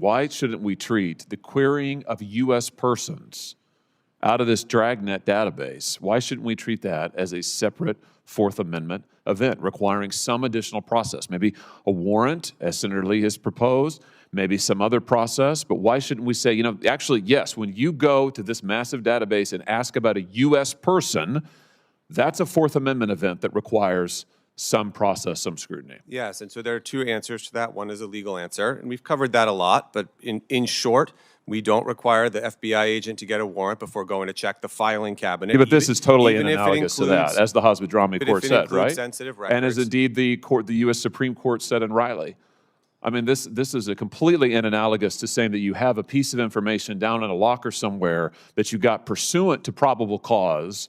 why shouldn't we treat the querying of U.S. persons out of this dragnet database, why shouldn't we treat that as a separate Fourth Amendment event requiring some additional process? Maybe a warrant, as Senator Lee has proposed, maybe some other process, but why shouldn't we say, you know, actually, yes, when you go to this massive database and ask about a U.S. person, that's a Fourth Amendment event that requires some process, some scrutiny. Yes, and so there are two answers to that. One is a legal answer, and we've covered that a lot, but in short, we don't require the FBI agent to get a warrant before going to check the filing cabinet. Yeah, but this is totally analogous to that, as the Hosby-Dromey Court said, right? Sensitive records. And as indeed the U.S. Supreme Court said in Riley. I mean, this is a completely analogous to saying that you have a piece of information down in a locker somewhere that you got pursuant to probable cause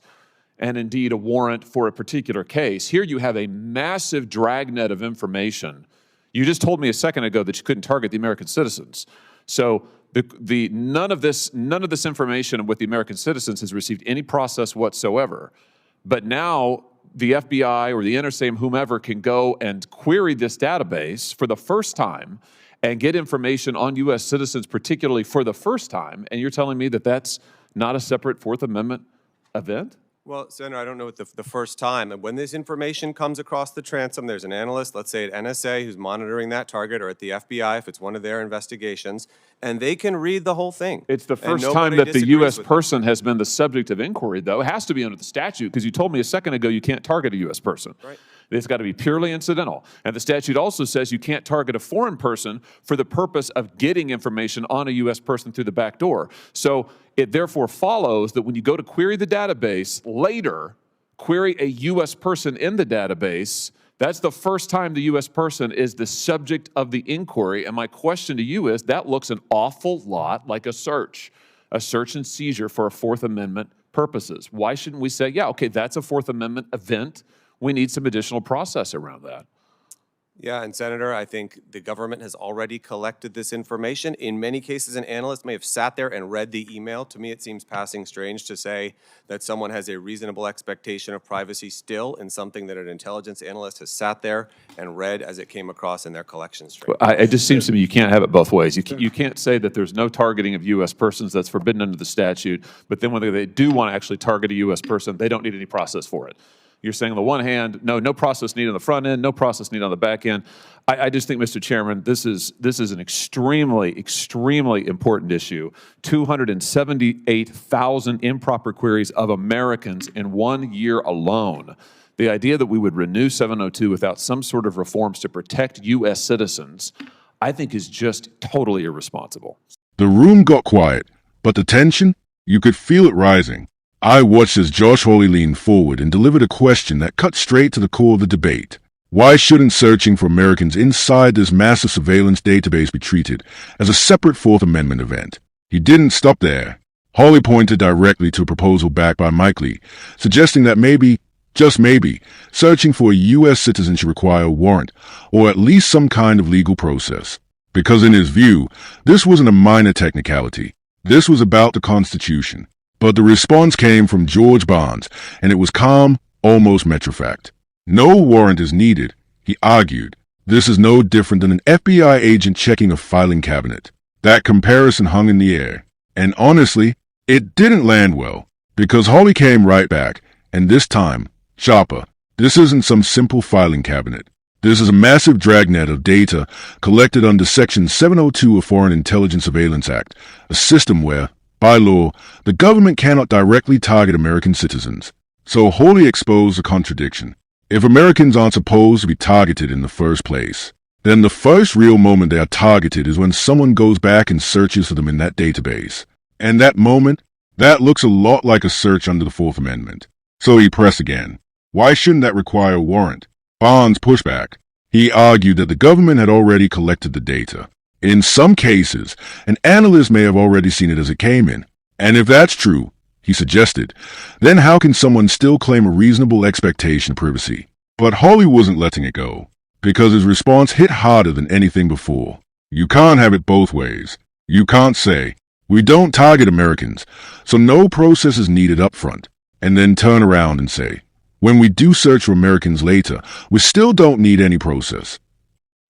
and indeed a warrant for a particular case. Here you have a massive dragnet of information. You just told me a second ago that you couldn't target the American citizens. So none of this information with the American citizens has received any process whatsoever. But now the FBI or the NSA, whomever, can go and query this database for the first time and get information on U.S. citizens, particularly for the first time, and you're telling me that that's not a separate Fourth Amendment event? Well, Senator, I don't know what the first time. And when this information comes across the transom, there's an analyst, let's say at NSA, who's monitoring that target, or at the FBI, if it's one of their investigations, and they can read the whole thing. It's the first time that the U.S. person has been the subject of inquiry, though. It has to be under the statute, because you told me a second ago you can't target a U.S. person. Right. It's got to be purely incidental. And the statute also says you can't target a foreign person for the purpose of getting information on a U.S. person through the back door. So it therefore follows that when you go to query the database, later query a U.S. person in the database, that's the first time the U.S. person is the subject of the inquiry. And my question to you is, that looks an awful lot like a search and seizure for a Fourth Amendment purposes. Why shouldn't we say, yeah, okay, that's a Fourth Amendment event. We need some additional process around that. Yeah, and Senator, I think the government has already collected this information. In many cases, an analyst may have sat there and read the email. To me, it seems passing strange to say that someone has a reasonable expectation of privacy still in something that an intelligence analyst has sat there and read as it came across in their collection stream. It just seems to me you can't have it both ways. You can't say that there's no targeting of U.S. persons that's forbidden under the statute, but then when they do want to actually target a U.S. person, they don't need any process for it. You're saying on the one hand, no process needed on the front end, no process needed on the back end. I just think, Mr. Chairman, this is an extremely, extremely important issue. 278,000 improper queries of Americans in 1 year alone. The idea that we would renew 702 without some sort of reforms to protect U.S. citizens, I think is just totally irresponsible. The room got quiet, but the tension, you could feel it rising. I watched as Josh Hawley leaned forward and delivered a question that cut straight to the core of the debate. Why shouldn't searching for Americans inside this massive surveillance database be treated as a separate Fourth Amendment event? He didn't stop there. Hawley pointed directly to a proposal backed by Mike Lee, suggesting that maybe, just maybe, searching for a U.S. citizen should require a warrant, or at least some kind of legal process. Because in his view, this wasn't a minor technicality. This was about the Constitution. But the response came from George Barnes, and it was calm, almost matter-of-fact. No warrant is needed, he argued. This is no different than an FBI agent checking a filing cabinet. That comparison hung in the air. And honestly, it didn't land well, because Hawley came right back, and this time, sharper. This isn't some simple filing cabinet. This is a massive dragnet of data collected under Section 702 of Foreign Intelligence Surveillance Act, a system where, by law, the government cannot directly target American citizens. So Hawley exposed a contradiction. If Americans aren't supposed to be targeted in the first place, then the first real moment they are targeted is when someone goes back and searches for them in that database. And that moment, that looks a lot like a search under the Fourth Amendment. So he pressed again. Why shouldn't that require a warrant? Barnes pushed back. He argued that the government had already collected the data. In some cases, an analyst may have already seen it as it came in. And if that's true, he suggested, then how can someone still claim a reasonable expectation of privacy? But Hawley wasn't letting it go, because his response hit harder than anything before. You can't have it both ways. You can't say, we don't target Americans, so no process is needed up front, and then turn around and say, when we do search for Americans later, we still don't need any process.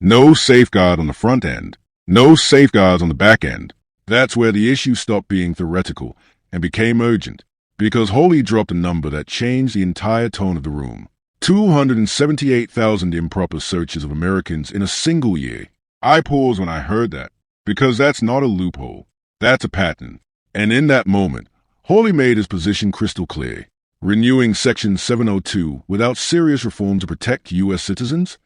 No safeguard on the front end. No safeguards on the back end. That's where the issue stopped being theoretical and became urgent, because Hawley dropped a number that changed the entire tone of the room. 278,000 improper searches of Americans in a single year. I paused when I heard that, because that's not a loophole. That's a pattern. And in that moment, Hawley made his position crystal clear. Renewing Section 702 without serious reform to protect U.S. citizens